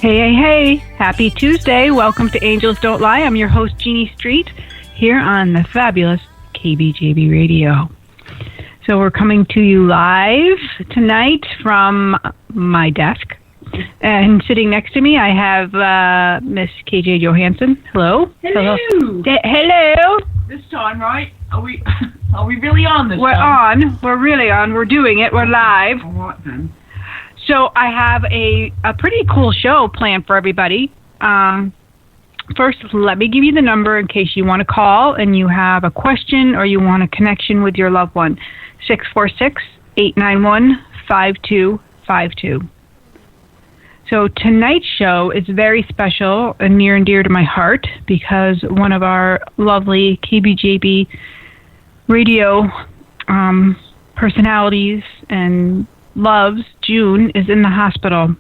Hey, hey, hey. Happy Tuesday. Welcome to Angels Don't Lie. I'm your host, Jeanne Street, here on the fabulous KBJB Radio. So we're coming to you live tonight from my desk. And sitting next to me, I have Miss KJ Johansson. Hello. Hello. Hello. This time, right? Are we really on this We're time? on. We're really on. We're doing it. We're live. All right, then. So I have a pretty cool show planned for everybody. First, let me give you the number in case you want to call and you have a question or you want a connection with your loved one. 646-891-5252. So tonight's show is very special and near and dear to my heart because one of our lovely KBJB radio personalities and loves, June, is in the hospital.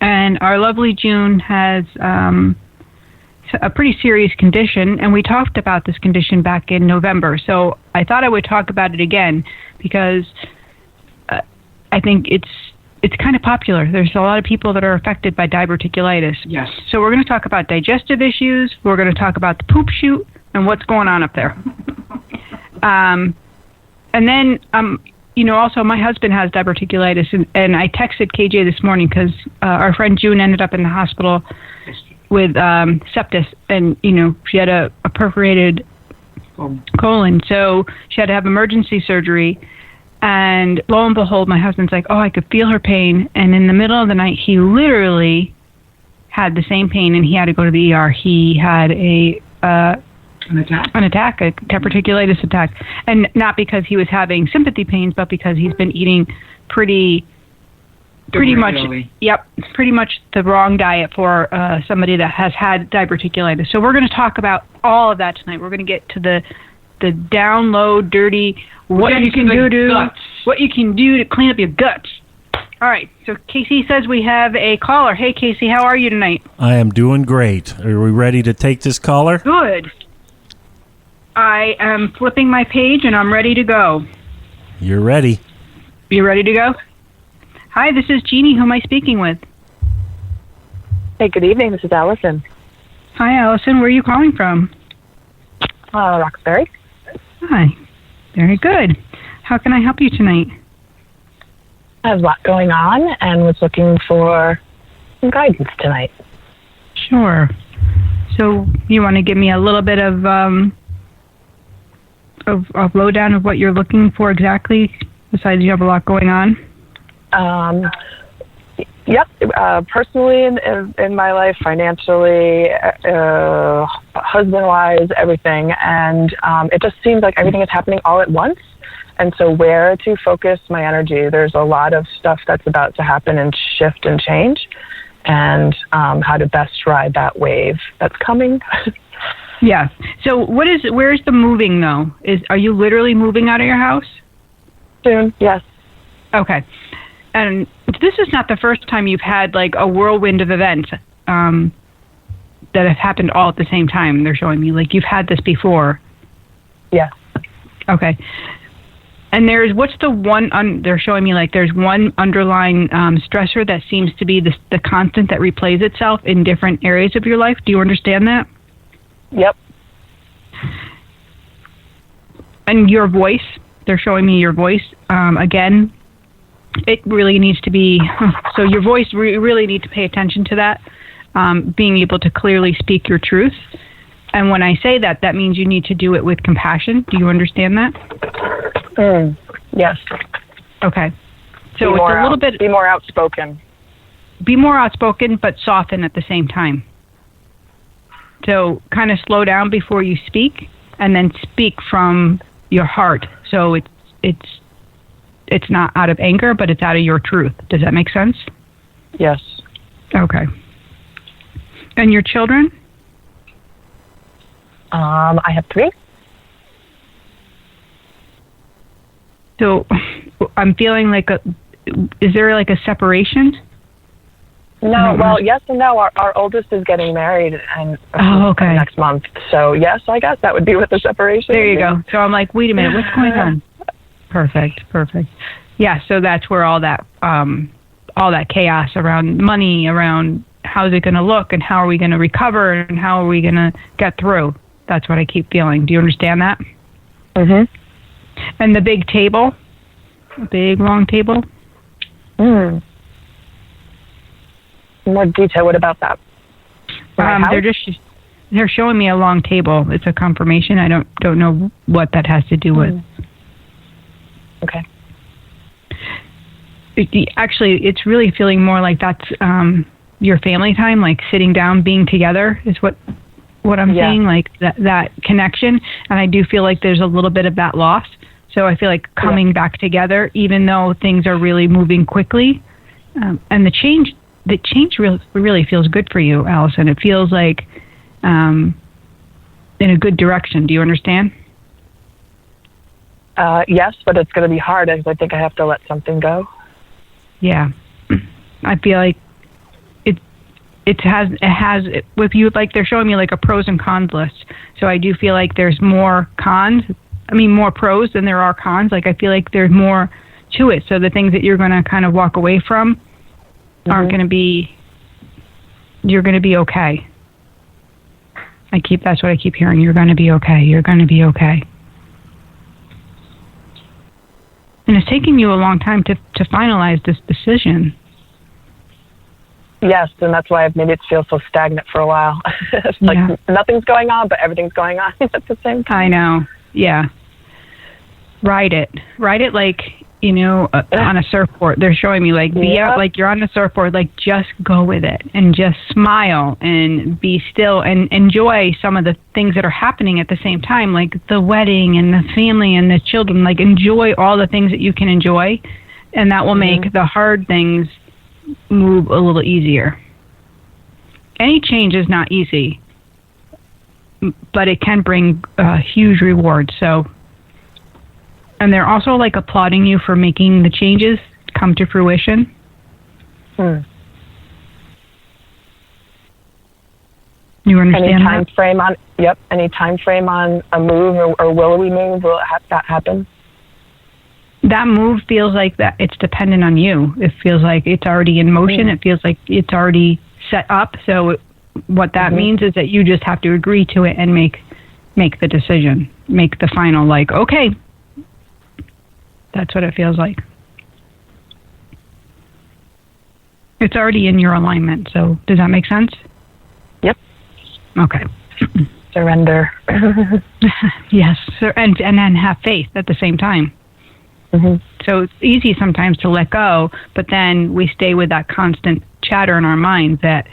And our lovely June has a pretty serious condition, and we talked about this condition back in November. So I thought I would talk about it again because I think it's kind of popular. There's a lot of people that are affected by diverticulitis. Yes. So we're going to talk about digestive issues. We're going to talk about the poop chute and what's going on up there. And then also, my husband has diverticulitis, and I texted KJ this morning because our friend June ended up in the hospital with sepsis, and, she had a perforated colon, so she had to have emergency surgery, and lo and behold, my husband's like, I could feel her pain, and in the middle of the night, he literally had the same pain, and he had to go to the ER. He had an attack, a diverticulitis attack. And not because he was having sympathy pains, but because he's been eating pretty much the wrong diet for somebody that has had diverticulitis. So we're going to talk about all of that tonight. We're going to get to the down low, dirty, what you can do to clean up your guts. All right, so Casey says we have a caller. Hey, Casey, how are you tonight? I am doing great. Are we ready to take this caller? Good. I am flipping my page, and I'm ready to go. You're ready. You ready to go? Hi, this is Jeannie. Who am I speaking with? Hey, good evening. This is Allison. Hi, Allison. Where are you calling from? Roxbury. Hi. Very good. How can I help you tonight? I have a lot going on and was looking for some guidance tonight. Sure. So you want to give me a little bit of lowdown of what you're looking for exactly, besides you have a lot going on? Yep. Personally, in my life, financially, husband-wise, everything. And it just seems like everything is happening all at once. And so where to focus my energy? There's a lot of stuff that's about to happen and shift and change. And how to best ride that wave that's coming. Yeah. So where's the moving, though? Are you literally moving out of your house? Soon, yes. Okay. And this is not the first time you've had, like, a whirlwind of events that have happened all at the same time, they're showing me. Like, you've had this before. Yes. Okay. And what's the one, they're showing me, like, there's one underlying stressor that seems to be the constant that replays itself in different areas of your life. Do you understand that? Yep. And your voice, they're showing me your voice. Again, it really needs to be, so your voice, we really need to pay attention to that, being able to clearly speak your truth. And when I say that, that means you need to do it with compassion. Do you understand that? Yes. Okay. So it's a little bit... Be more outspoken. Be more outspoken, but soften at the same time. So kind of slow down before you speak, and then speak from your heart. So it's not out of anger, but it's out of your truth. Does that make sense? Yes. Okay. And your children? I have 3. So I'm feeling like is there like a separation? No, well, yes and no. Our oldest is getting married and okay. next month. So yes, I guess that would be with the separation. There you go. So I'm like, wait a minute, what's going on? Perfect. Yeah, so that's where all that chaos around money, around how's it going to look, and how are we going to recover, and how are we going to get through. That's what I keep feeling. Do you understand that? Mhm. And the big table, a big long table. Mm. More detail. What about that? They're showing me a long table. It's a confirmation. I don't know what that has to do with. Okay. Actually, it's really feeling more like that's your family time, like sitting down, being together is what I'm saying, like that connection. And I do feel like there's a little bit of that loss. So I feel like coming back together, even though things are really moving quickly, and the change really feels good for you, Allison. It feels like in a good direction. Do you understand? Yes, but it's going to be hard. I think I have to let something go. Yeah, I feel like it has with you, like they're showing me like a pros and cons list. So I do feel like there's more more pros than there are cons. Like I feel like there's more to it. So the things that you're going to kind of walk away from aren't going to be. You're going to be okay. That's what I keep hearing. You're going to be okay. You're going to be okay. And it's taking you a long time to finalize this decision. Yes, and that's why maybe it feels so stagnant for a while. It's like nothing's going on, but everything's going on at the same time. I know. Yeah. Ride it like, on a surfboard. They're showing me like be out like you're on a surfboard, like just go with it and just smile and be still and enjoy some of the things that are happening at the same time, like the wedding and the family and the children. Like enjoy all the things that you can enjoy, and that will make the hard things move a little easier. Any change is not easy, but it can bring huge rewards. So, and they're also like applauding you for making the changes come to fruition. You understand any time frame on? Yep. Any time frame on a move, or will we move? Will that happen? That move feels like that it's dependent on you. It feels like it's already in motion. It feels like it's already set up. So what that means is that you just have to agree to it and make the decision, make the final, like, okay. That's what it feels like. It's already in your alignment. So does that make sense? Yep. Okay. Surrender. Yes. And then have faith at the same time. So it's easy sometimes to let go, but then we stay with that constant chatter in our minds, that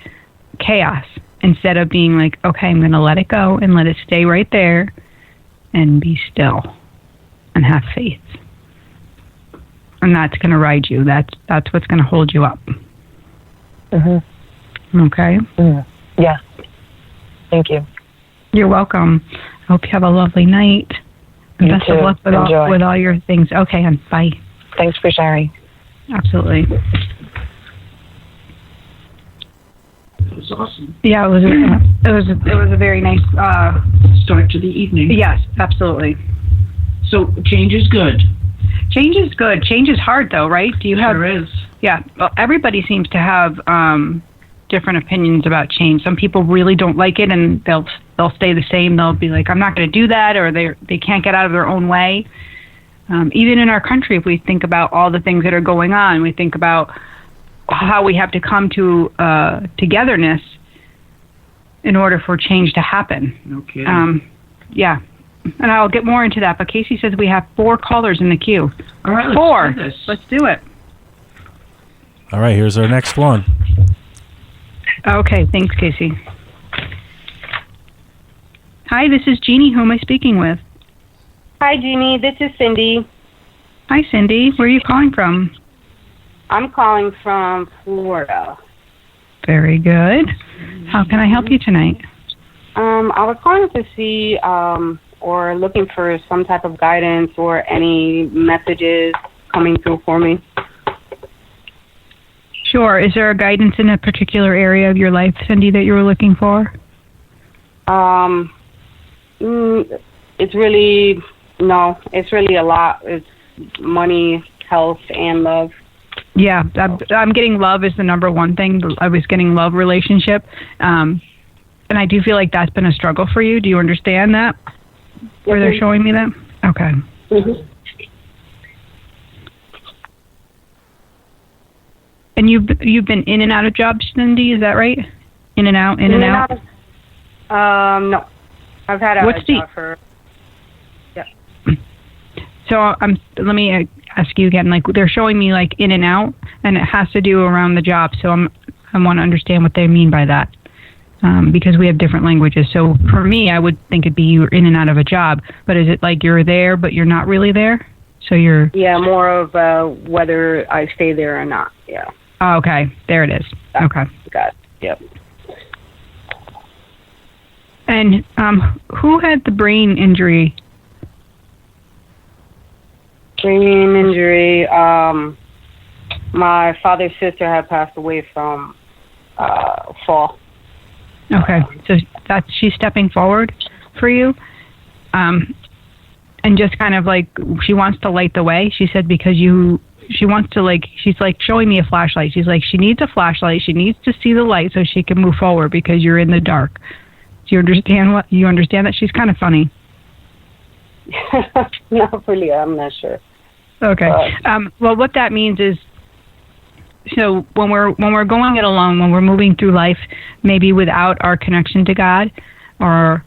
chaos, instead of being like, okay, I'm going to let it go and let it stay right there and be still and have faith. And that's going to ride you. That's what's going to hold you up. Okay? Yes. Thank you. You're welcome. I hope you have a lovely night. And best of luck with all your things. Okay, and bye. Thanks for sharing. Absolutely. That was awesome. Yeah, it was a very nice Start to the evening. Yes, absolutely. So change is good. Change is good. Change is hard, though, right? Do you have? Sure is. Yeah. Well, everybody seems to have different opinions about change. Some people really don't like it, and they'll stay the same. They'll be like, I'm not going to do that, or they can't get out of their own way. Even in our country, if we think about all the things that are going on, we think about how we have to come to togetherness in order for change to happen. Okay. Yeah. And I'll get more into that, but Casey says we have 4 callers in the queue. All right, let's 4. do this. Let's do it. All right, here's our next one. Okay, thanks, Casey. Hi, this is Jeannie. Who am I speaking with? Hi, Jeannie. This is Cindy. Hi, Cindy. Where are you calling from? I'm calling from Florida. Very good. How can I help you tonight? I was calling to see or looking for some type of guidance or any messages coming through for me. Sure. Is there a guidance in a particular area of your life, Cindy, that you were looking for? It's really a lot. It's money, health, and love. Yeah, I'm getting love is the number one thing. I was getting love relationship, and I do feel like that's been a struggle for you. Do you understand that? Where they're showing me that? Okay. Mm-hmm. And you've been in and out of jobs, Cindy, is that right? In and out, in and out? No. I've had a job for... Yeah. So let me ask you again, like they're showing me like in and out, and it has to do around the job. So I want to understand what they mean by that, because we have different languages. So for me, I would think it'd be you're in and out of a job, but is it like you're there, but you're not really there? So you're... Yeah, more of whether I stay there or not, yeah. Oh, okay, there it is. Okay. Got it, yep. And who had the brain injury? Brain injury. My father's sister had passed away from fall. Okay, so she's stepping forward for you, and just kind of like she wants to light the way. She said because she wants to she's like showing me a flashlight. She's like she needs a flashlight. She needs to see the light so she can move forward because you're in the dark. Do you understand that? She's kind of funny. Not really. I'm not sure. Okay. Well, what that means is, so when we're going it alone, when we're moving through life, maybe without our connection to God or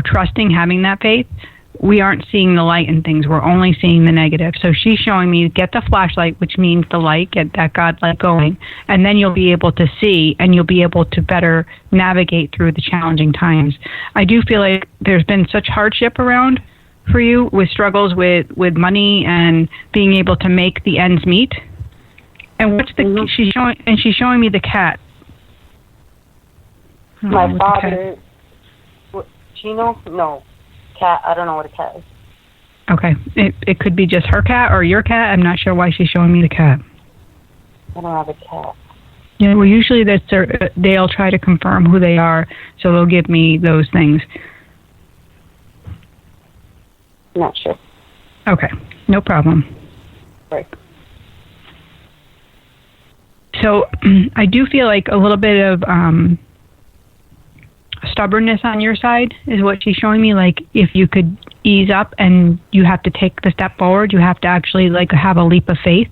trusting, having that faith, we aren't seeing the light in things. We're only seeing the negative. So she's showing me, get the flashlight, which means the light, get that God light going, and then you'll be able to see and you'll be able to better navigate through the challenging times. I do feel like there's been such hardship around for you with struggles with money and being able to make the ends meet. And what's the she's showing me the cat. My father, Chino? No. Cat. I don't know what a cat is. Okay. It could be just her cat or your cat. I'm not sure why she's showing me the cat. I don't have a cat. Yeah, well, usually they'll try to confirm who they are, so they'll give me those things. Not sure. Okay. No problem. Right. So I do feel like a little bit of stubbornness on your side is what she's showing me. Like if you could ease up and you have to take the step forward, you have to actually like have a leap of faith.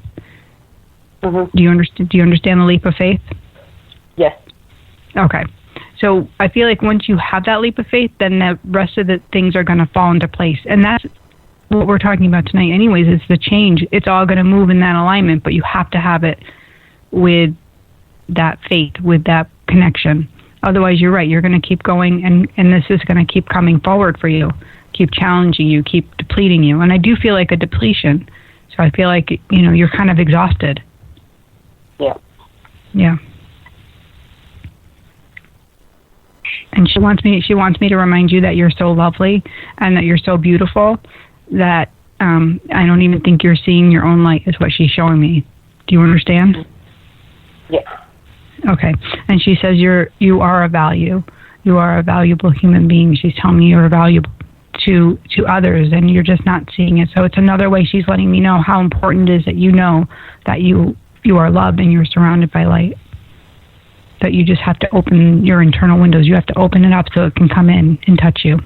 Mm-hmm. Do you understand the leap of faith? Yes. Okay. So I feel like once you have that leap of faith, then the rest of the things are going to fall into place. And that's what we're talking about tonight anyways, is the change. It's all going to move in that alignment, but you have to have it with that faith, with that connection. Otherwise, you're right. You're going to keep going, and this is going to keep coming forward for you, keep challenging you, keep depleting you. And I do feel like a depletion. So I feel like, you're kind of exhausted. Yeah. Yeah. And she wants me to remind you that you're so lovely and that you're so beautiful that I don't even think you're seeing your own light is what she's showing me. Do you understand? Yeah. Okay. And she says you are a value. You are a valuable human being. She's telling me you're valuable to others and you're just not seeing it. So it's another way she's letting me know how important it is that you know that you are loved and you're surrounded by light. That you just have to open your internal windows. You have to open it up so it can come in and touch you.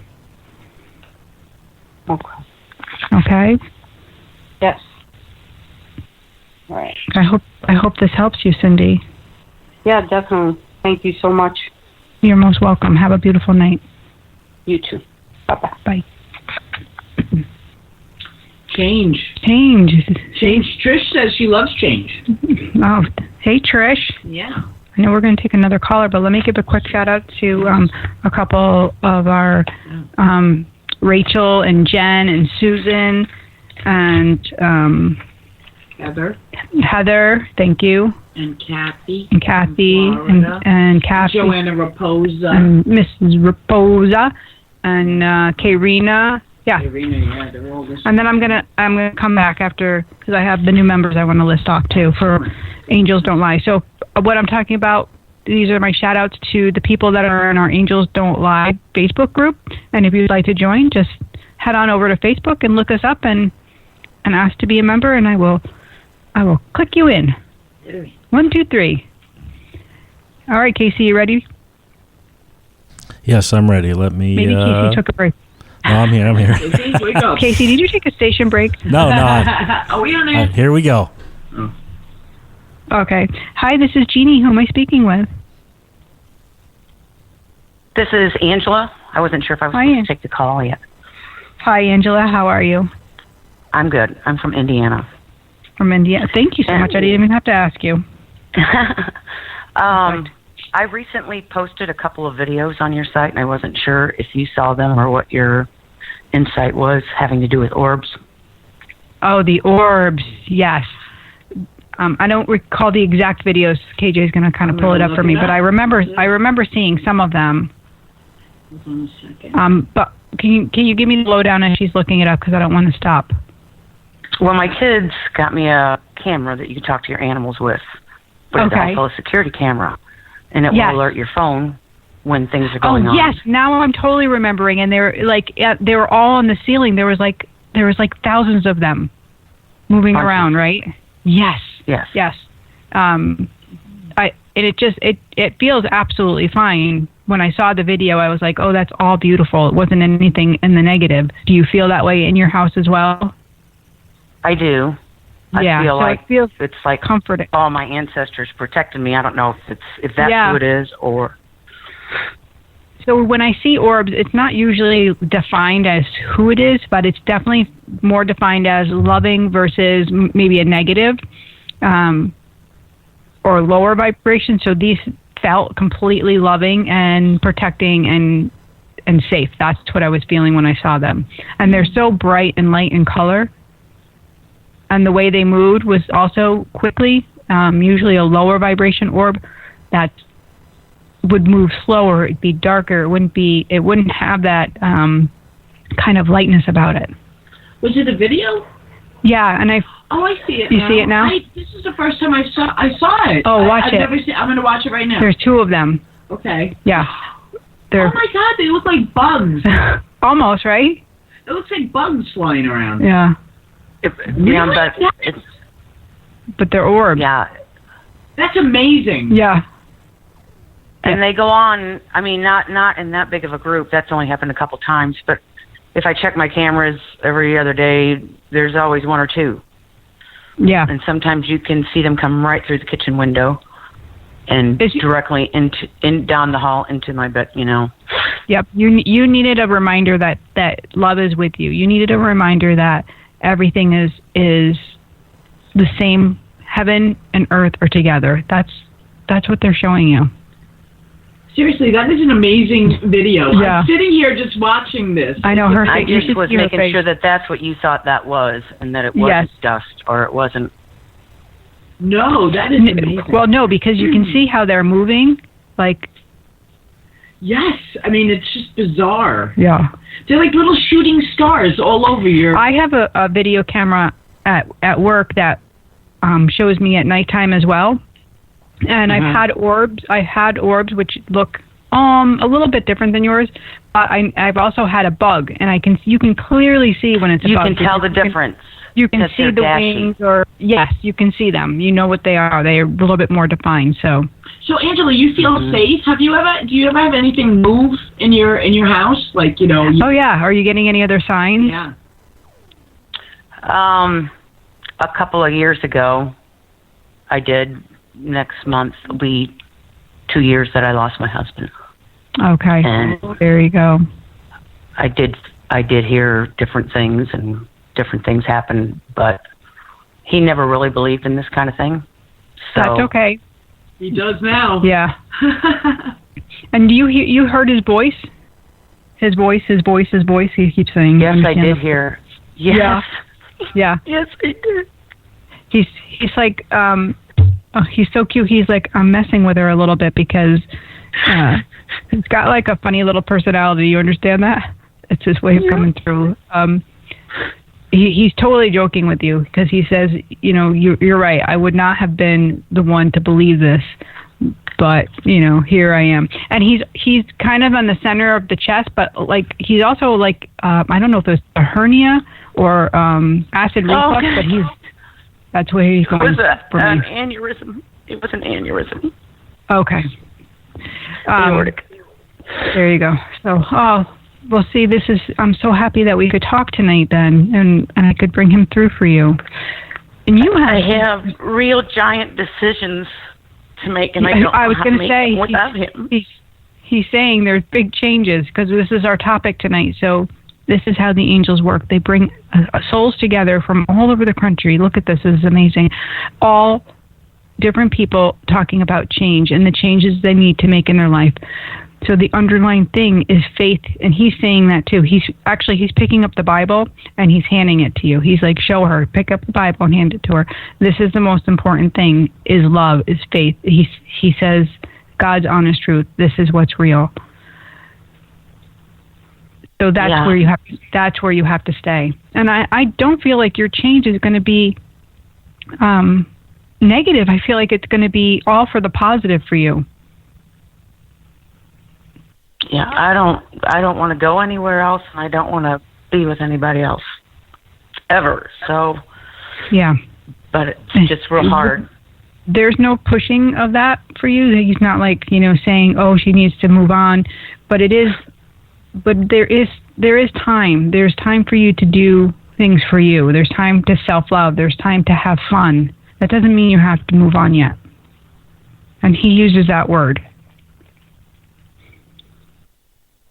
Okay. Okay? Yes. All right. I hope this helps you, Cindy. Yeah, definitely. Thank you so much. You're most welcome. Have a beautiful night. You too. Bye-bye. Bye. Change. Trish says she loves change. Oh, hey, Trish. Yeah. I know we're going to take another caller, but let me give a quick shout out to a couple of our Rachel and Jen and Susan and Heather, thank you. And Kathy. And Kathy and Kathy. Joanna Raposa. And Mrs. Raposa and Karina. Yeah. Karina, they're all listening. And then I'm gonna come back after because I have the new members I want to list off too for Angels Don't Lie. So what I'm talking about, these are my shout outs to the people that are in our Angels Don't Lie Facebook group. And if you'd like to join, just head on over to Facebook and look us up and ask to be a member, and I will click you in. 3. 1, 2, 3. All right, Casey, you ready? Yes, I'm ready. Let me. Maybe Casey took a break. No, I'm here. I'm here. Casey, wake up. Casey, did you take a station break? No. Are we on there? Here we go. Okay. Hi, this is Jeanne. Who am I speaking with? This is Angela. I wasn't sure if I was supposed to take the call yet. Hi, Angela. How are you? I'm good. I'm from Indiana. From India. Thank you so much. I didn't even have to ask you. I recently posted a couple of videos on your site, and I wasn't sure if you saw them or what your insight was having to do with orbs. Oh, the orbs. Yes. I don't recall the exact videos. KJ is going to kind of pull it up for me, but I remember seeing some of them. Hold on a second. But can you give me the lowdown as she's looking it up, because I don't want to stop. Well, my kids got me a camera that you can talk to your animals with, but it's also a security camera, and it will alert your phone when things are going on. Oh, yes. Now I'm totally remembering, and they were all on the ceiling. There was like thousands of them moving around, right? Yes. Yes. It feels absolutely fine. When I saw the video, I was like, oh, that's all beautiful. It wasn't anything in the negative. Do you feel that way in your house as well? I do. Yeah, I feel so like it feels it's like comforting. All my ancestors protected me. I don't know if that's who it is or. So when I see orbs, it's not usually defined as who it is, but it's definitely more defined as loving versus maybe a negative or lower vibration. So these felt completely loving and protecting and safe. That's what I was feeling when I saw them. And they're so bright and light in color. And the way they moved was also quickly, usually a lower vibration orb that would move slower. It'd be darker. It wouldn't have that kind of lightness about it. Was it a video? Yeah, and I see it. You see it now? This is the first time I saw it. Oh, watch it. I'm going to watch it right now. There's 2 of them. Okay. Yeah. Oh my God, they look like bugs. Almost, right? It looks like bugs flying around. Yeah. But they're orbs. Yeah. That's amazing. Yeah. And they go on, I mean, not in that big of a group. That's only happened a couple times. But if I check my cameras every other day, there's always 1 or 2. Yeah. And sometimes you can see them come right through the kitchen window and directly down the hall into my bed, Yep. You needed a reminder that love is with you. You needed a reminder that everything is the same. Heaven and earth are together. That's what they're showing you. Seriously, that is an amazing video. Yeah. I'm sitting here just watching this. I know her. I just was making sure that that's what you thought that was, and that it wasn't dust, or it wasn't. No, that is amazing. Well, no, because you can see how they're moving. Like. Yes, I mean it's just bizarre. Yeah. They're like little shooting stars all over your. I have a video camera at work that shows me at nighttime as well. And I've had orbs which look a little bit different than yours, but I've also had a bug, and you can clearly see when it's a bug. You can tell the difference. You can see the wings, or yes, you can see them. You know what they are. They're a little bit more defined. So Angela, you feel safe? Do you ever have anything move in your house? Like Oh yeah. Are you getting any other signs? Yeah. A couple of years ago, I did. Next month will be 2 years that I lost my husband. Okay. And there you go. I did hear different things, and different things happened, but he never really believed in this kind of thing. So that's okay. He does now. Yeah. And you heard his voice? His voice. He keeps saying. Yes, I did hear. Yes. Yeah. Yes, I did. He's like he's so cute. He's like, I'm messing with her a little bit because he's got like a funny little personality. You understand that? It's his way of coming through. He's totally joking with you because he says, you're right. I would not have been the one to believe this, but here I am. And he's kind of on the center of the chest, but like he's also like I don't know if it's a hernia or acid reflux, but that's where he's going. Was an aneurysm? It was an aneurysm. Okay. Aortic. There you go. So, well, see, I'm so happy that we could talk tonight then, and I could bring him through for you. And I have real giant decisions to make, and I was going to say without him. He's saying there's big changes because this is our topic tonight. So this is how the angels work. They bring souls together from all over the country. Look at this. This is amazing. All different people talking about change and the changes they need to make in their life. So the underlying thing is faith, and he's saying that too. He's picking up the Bible and he's handing it to you. He's like, show her, pick up the Bible and hand it to her. This is the most important thing: is love, is faith. He says, God's honest truth. This is what's real. So that's where you have to stay. And I don't feel like your change is going to be negative. I feel like it's going to be all for the positive for you. Yeah, I don't want to go anywhere else, and I don't want to be with anybody else ever. So yeah, but it's just real hard. There's no pushing of that for you. He's not like, saying, oh, she needs to move on, but there is time. There's time for you to do things for you. There's time to self-love. There's time to have fun. That doesn't mean you have to move on yet. And he uses that word.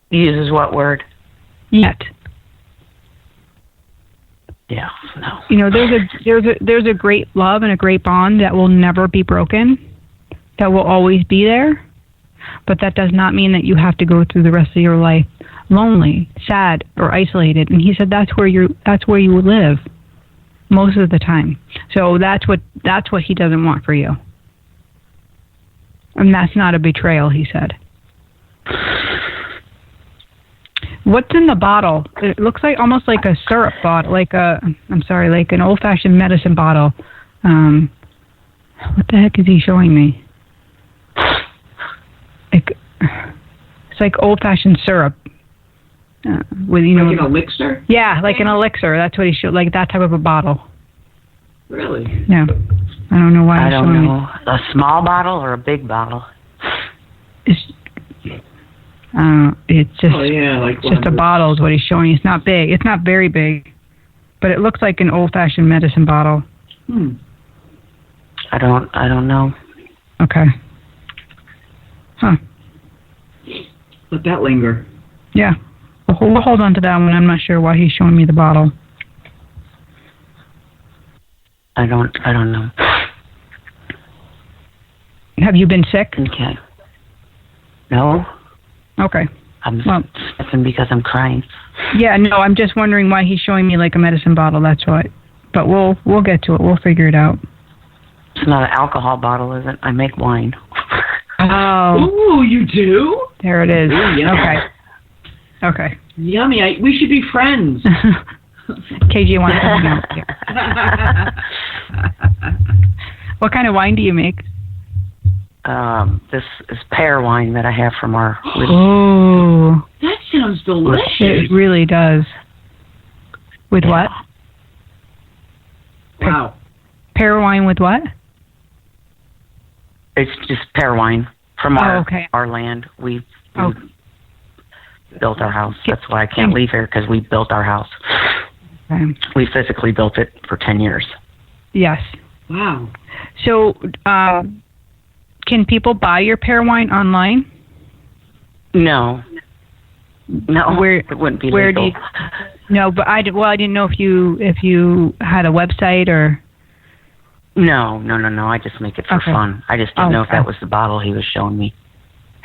He uses what word? Yet. Yeah, no. There's a great love and a great bond that will never be broken, that will always be there, but that does not mean that you have to go through the rest of your life lonely, sad, or isolated. And he said that's where you live most of the time. So that's what he doesn't want for you. And that's not a betrayal, he said. What's in the bottle? It looks like almost like a syrup bottle, like an old-fashioned medicine bottle. What the heck is he showing me? It's like old-fashioned syrup. With like an elixir? Yeah, like an elixir. That's what he showed, like that type of a bottle. Really? Yeah. I don't know why. I don't know. A small bottle or a big bottle? It's just like just a bottle is what he's showing. It's not big. It's not very big, but it looks like an old-fashioned medicine bottle. I don't know. Okay. Huh. Let that linger. Yeah. We'll hold on to that one. I'm not sure why he's showing me the bottle. I don't know. Have you been sick? Okay. No. Okay. I'm sniffing because I'm crying. Yeah, no, I'm just wondering why he's showing me like a medicine bottle. That's what. But we'll get to it. We'll figure it out. It's not an alcohol bottle, is it? I make wine. Oh. Ooh, you do? There it is. Ooh, yeah. Okay. Yummy. We should be friends. KG wants to hang out here. What kind of wine do you make? This is pear wine that I have from our... Oh. That sounds delicious. It really does. With what? Wow. Pear wine with what? It's just pear wine from our land. We built our house. That's why I can't leave here, because we built our house. Okay. We physically built it for 10 years. Yes. Wow. So, can people buy your pear wine online? No. It wouldn't be legal. Where do you? No, but I didn't know if you had a website or. No. I just make it for fun. I just didn't know if that was the bottle he was showing me.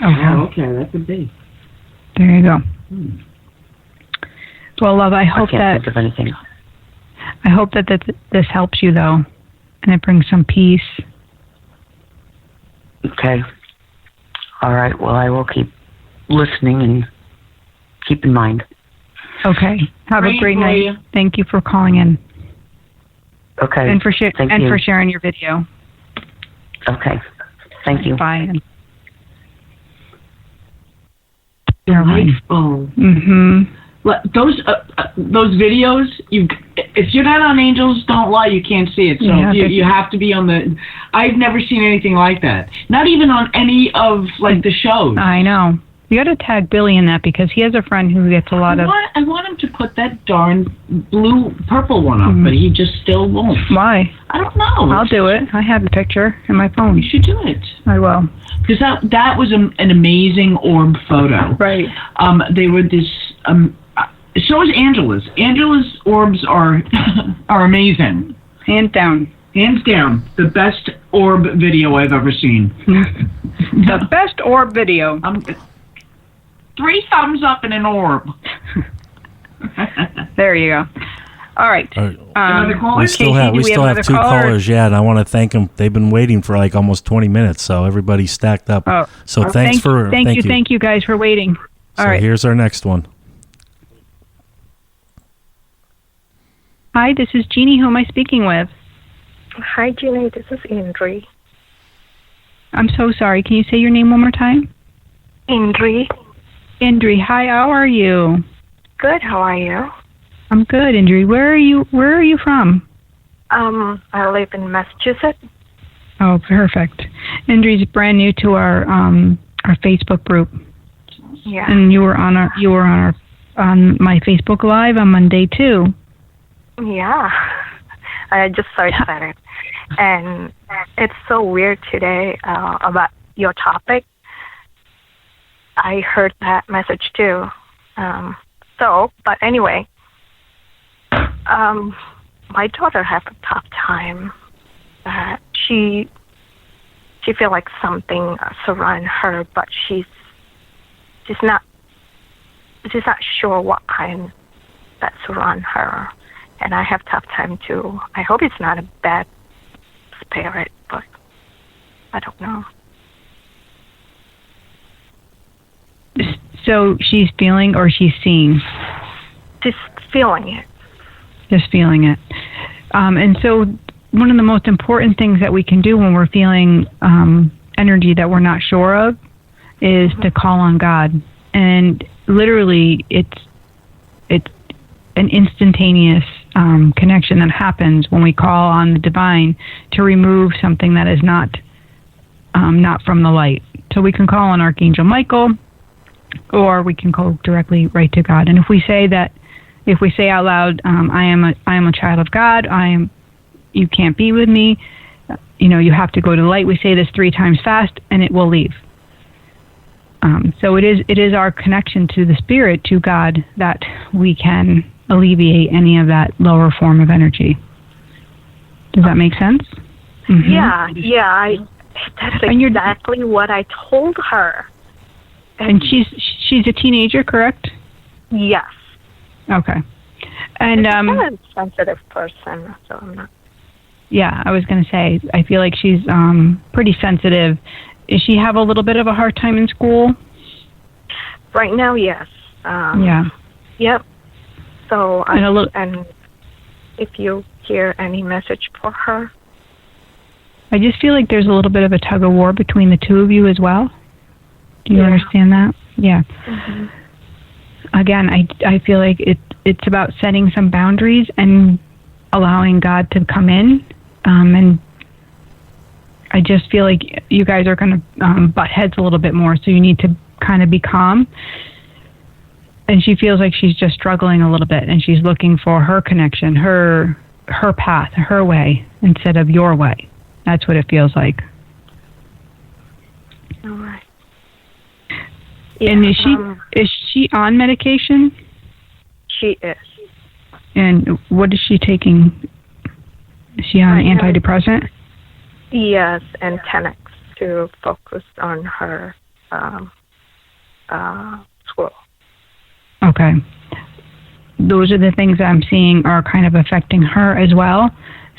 Okay, that could be. There you go. Well, love, I can't think of anything. I hope that this helps you, though, and it brings some peace. Okay. All right. Well, I will keep listening and keep in mind. Okay. Have a great night. Thank you for calling in. Okay. And for sharing your video. Okay. Thank you. Bye. Delightful. Mm-hmm. Those videos, if you're not on Angels Don't Lie, you can't see it. So you have to be on the. I've never seen anything like that. Not even on any of like the shows. I know. You got to tag Billy in that because he has a friend who gets a lot of. I want him to put that darn purple one up, but he just still won't. Why? I don't know. I'll do it. I have the picture in my phone. You should do it. I will. Because that was an amazing orb photo. Right. They were this. So is Angela's. Angela's orbs are amazing. Hands down. Hands down, the best orb video I've ever seen. The best orb video. 3 thumbs up in an orb. There you go. All right. Another caller? We still have 2 callers. Yeah, and I want to thank them. They've been waiting for like almost 20 minutes, so everybody's stacked up. Oh. So thank you guys for waiting. All right. Here's our next one. Hi, this is Jeannie. Who am I speaking with? Hi, Jeanne. This is Indri. I'm so sorry. Can you say your name one more time? Indri. Indri. Hi. How are you? Good. How are you? I'm good, Indri. Where are you from? I live in Massachusetts. Oh, perfect. Indri's brand new to our Facebook group. Yeah. And you were on my Facebook Live on Monday too. Yeah. I just so excited. And it's so weird today about your topic. I heard that message too. But anyway, my daughter has a tough time. She feel like something surround her, but she's not sure what kind that surround her. And I have tough time too. I hope it's not a bad spirit, but I don't know. So she's feeling or she's seeing? Just feeling it. Just feeling it. And so one of the most important things that we can do when we're feeling energy that we're not sure of is to call on God. And literally it's an instantaneous connection that happens when we call on the divine to remove something that is not from the light. So we can call on Archangel Michael, or we can go directly right to God. And if we say out loud, I am a child of God. You can't be with me. You have to go to the light. We say this 3 times fast, and it will leave. So it is our connection to the spirit, to God, that we can alleviate any of that lower form of energy. Does that make sense? Mm-hmm. Yeah. That's exactly what I told her. And she's a teenager, correct? Yes. Okay. And I'm a sensitive person, so I'm not. Yeah, I was going to say, I feel like she's pretty sensitive. Does she have a little bit of a hard time in school? Right now, yes. Yeah. Yep. So, and if you hear any message for her? I just feel like there's a little bit of a tug of war between the two of you as well. Do you understand that? Yeah. Mm-hmm. Again, I feel like it's about setting some boundaries and allowing God to come in. And I just feel like you guys are going to butt heads a little bit more, so you need to kind of be calm. And she feels like she's just struggling a little bit, and she's looking for her connection, her path, her way, instead of your way. That's what it feels like. All right. Yeah, and is she on medication? She is. And what is she taking? Is she on antidepressant? Yes, and Xanax to focus on her school. Okay. Those are the things I'm seeing are kind of affecting her as well.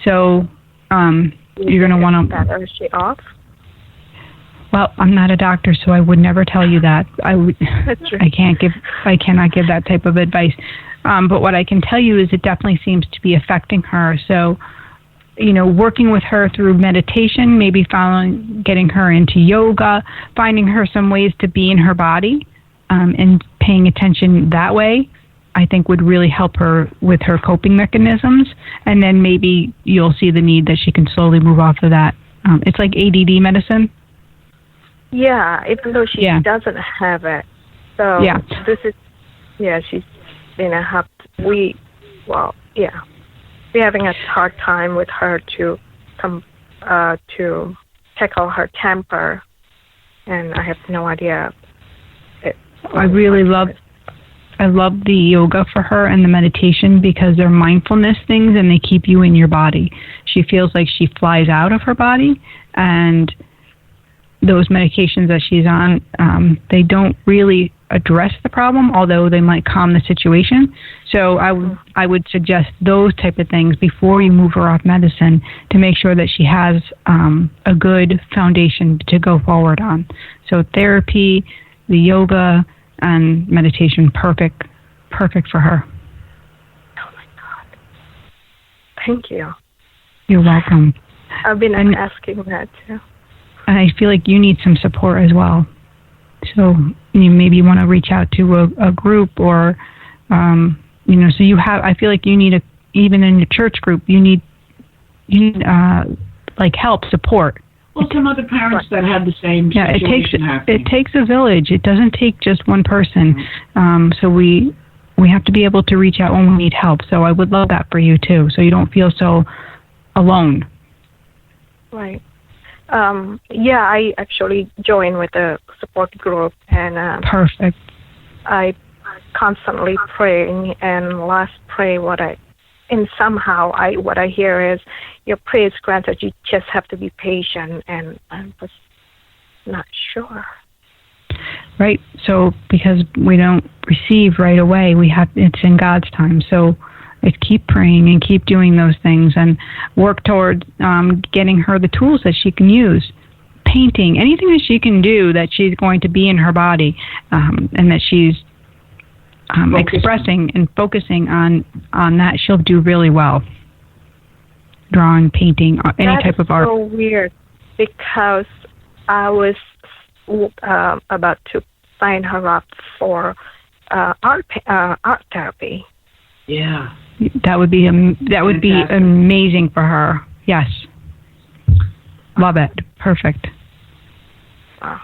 So you're going to want to... Is she off? Well, I'm not a doctor, so I would never tell you that. I cannot give that type of advice. But what I can tell you is it definitely seems to be affecting her. So, working with her through meditation, maybe getting her into yoga, finding her some ways to be in her body, and paying attention that way, I think would really help her with her coping mechanisms, and then maybe you'll see the need that she can slowly move off of that. It's like ADD medicine. Yeah, even though she doesn't have it. So this is, she's been we're having a hard time with her to tackle her temper, and I have no idea. I love the yoga for her and the meditation because they're mindfulness things and they keep you in your body. She feels like she flies out of her body, and those medications that she's on, they don't really address the problem, although they might calm the situation. So I would suggest those type of things before you move her off medicine to make sure that she has a good foundation to go forward on. So therapy, the yoga, and meditation, perfect for her. Oh my God! Thank you. You're welcome. I've been asking that too. And I feel like you need some support as well. So you maybe want to reach out to a group, or so you have. I feel like you need even in your church group, you need like help, support. Well, some other parents that have the same situation happening. It takes a village. It doesn't take just one person. So we have to be able to reach out when we need help. So I would love that for you too, so you don't feel so alone. Right. I actually joined with a support group, and perfect. I constantly praying, and last pray what I hear is your prayer is granted. You just have to be patient, and I was not sure. Right. So because we don't receive right away, it's in God's time. So it's keep praying and keep doing those things and work toward getting her the tools that she can use. Painting, anything that she can do that she's going to be in her body, and that she's expressing and focusing on that, she'll do really well. Drawing, painting, any type of art. That's so weird, because I was about to sign her up for art therapy. Yeah, that would be amazing for her. Yes, love it. Perfect.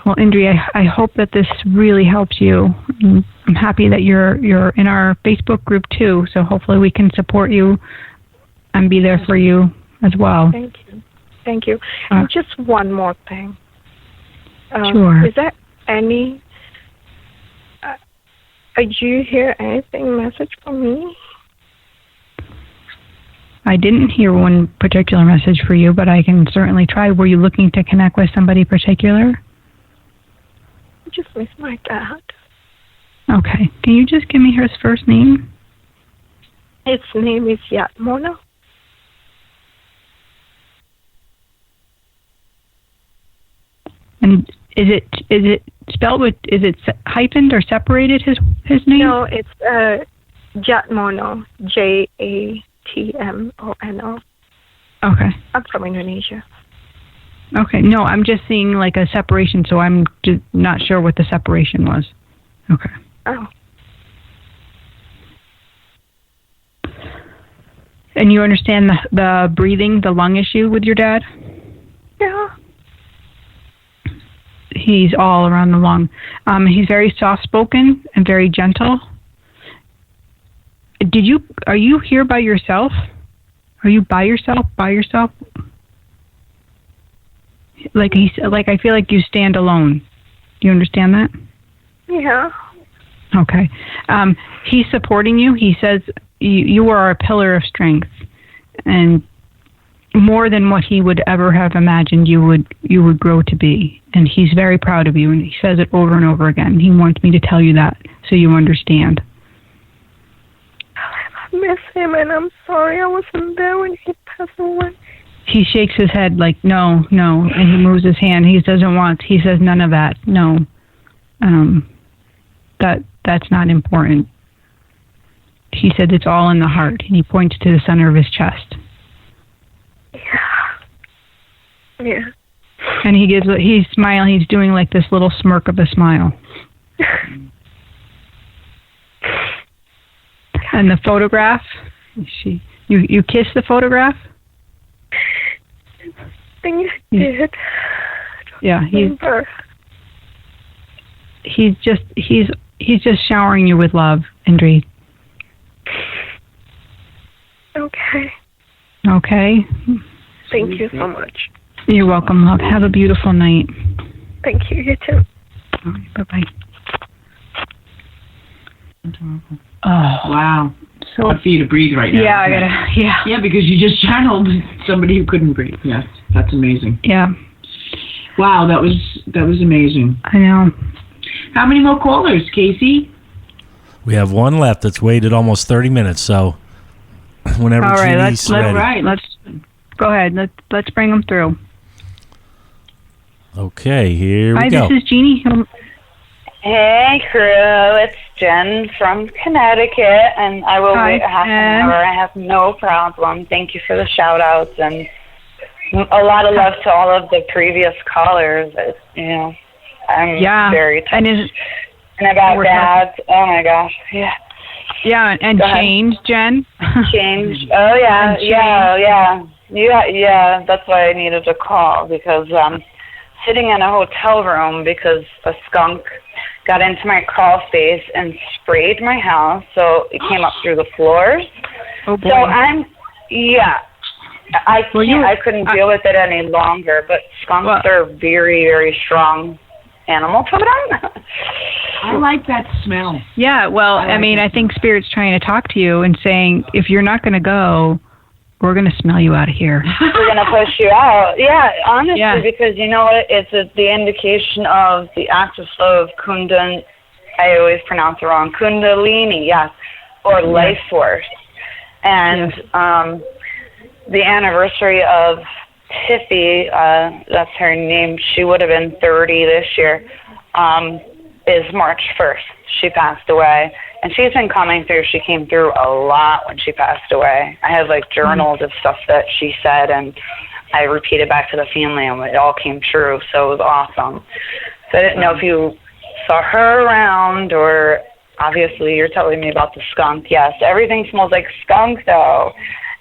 Well, Indri, I hope that this really helps you. I'm happy that you're in our Facebook group too, so hopefully we can support you and be there for you as well. Thank you. And just one more thing. Sure. Is there any... did you hear anything message from me? I didn't hear one particular message for you, but I can certainly try. Were you looking to connect with somebody particular? I just miss my dad. Okay. Can you just give me his first name? His name is Jeanne. And is it spelled with, is it hyphened or separated, his name? No, it's Jatmono, Jatmono. Okay. I'm from Indonesia. Okay. No, I'm just seeing like a separation, so I'm just not sure what the separation was. Okay. Oh. And you understand the breathing, the lung issue with your dad? Yeah. He's all around the lung. He's very soft-spoken and very gentle. Are you here by yourself? Are you by yourself? Like I feel like you stand alone. Do you understand that? Yeah. Okay. He's supporting you. He says you are a pillar of strength, and more than what he would ever have imagined you would grow to be. And he's very proud of you, and he says it over and over again. He wants me to tell you that so you understand. I miss him, and I'm sorry I wasn't there when he passed away. He shakes his head like, no, and he moves his hand. He says none of that. No. That's not important. He said it's all in the heart, and he points to the center of his chest. Yeah. And he's smiling. He's doing like this little smirk of a smile. And the photograph? You kissed the photograph? I think I did. Yeah, he's just showering you with love, Indri. Okay. Okay. Thank you so much. You're welcome, love. Have a beautiful night. Thank you. You too. All right, bye-bye. Oh, wow. So hard for you to breathe right now. Yeah, Yeah, because you just channeled somebody who couldn't breathe. Yes, that's amazing. Yeah. Wow, that was amazing. I know. How many more callers, Casey? We have one left that's waited almost 30 minutes, so whenever Jeannie's ready. All right, let's go ahead. Let's bring them through. Okay, here we Hi, go. Hi, this is Jeannie. Hey, crew. It's Jen from Connecticut, and I will wait a half an hour. I have no problem. Thank you for the shout-outs, and a lot of love to all of the previous callers. I'm very touched. And about dads, oh, my gosh, yeah. Yeah, and change, Jen. Change. Oh, yeah, yeah. That's why I needed to call, because sitting in a hotel room because a skunk got into my crawl space and sprayed my house, so it came up through the floors. Oh boy. So I couldn't deal with it any longer, but skunks are very, very strong animal totem. I like that smell. Yeah, well, I think Spirit's trying to talk to you and saying, if you're not going to go, we're going to smell you out of here. We're going to push you out. Yeah, honestly, because you know what? It's the indication of the active flow of I always pronounce it wrong, Kundalini, yes, or life force. And the anniversary of Tiffy, that's her name, she would have been 30 this year, is March 1st. She passed away. And she's been coming through. She came through a lot when she passed away. I have journals of stuff that she said, and I repeated back to the family, and it all came true. So it was awesome. So I didn't know if you saw her around, or obviously you're telling me about the skunk. Yes, everything smells like skunk, though.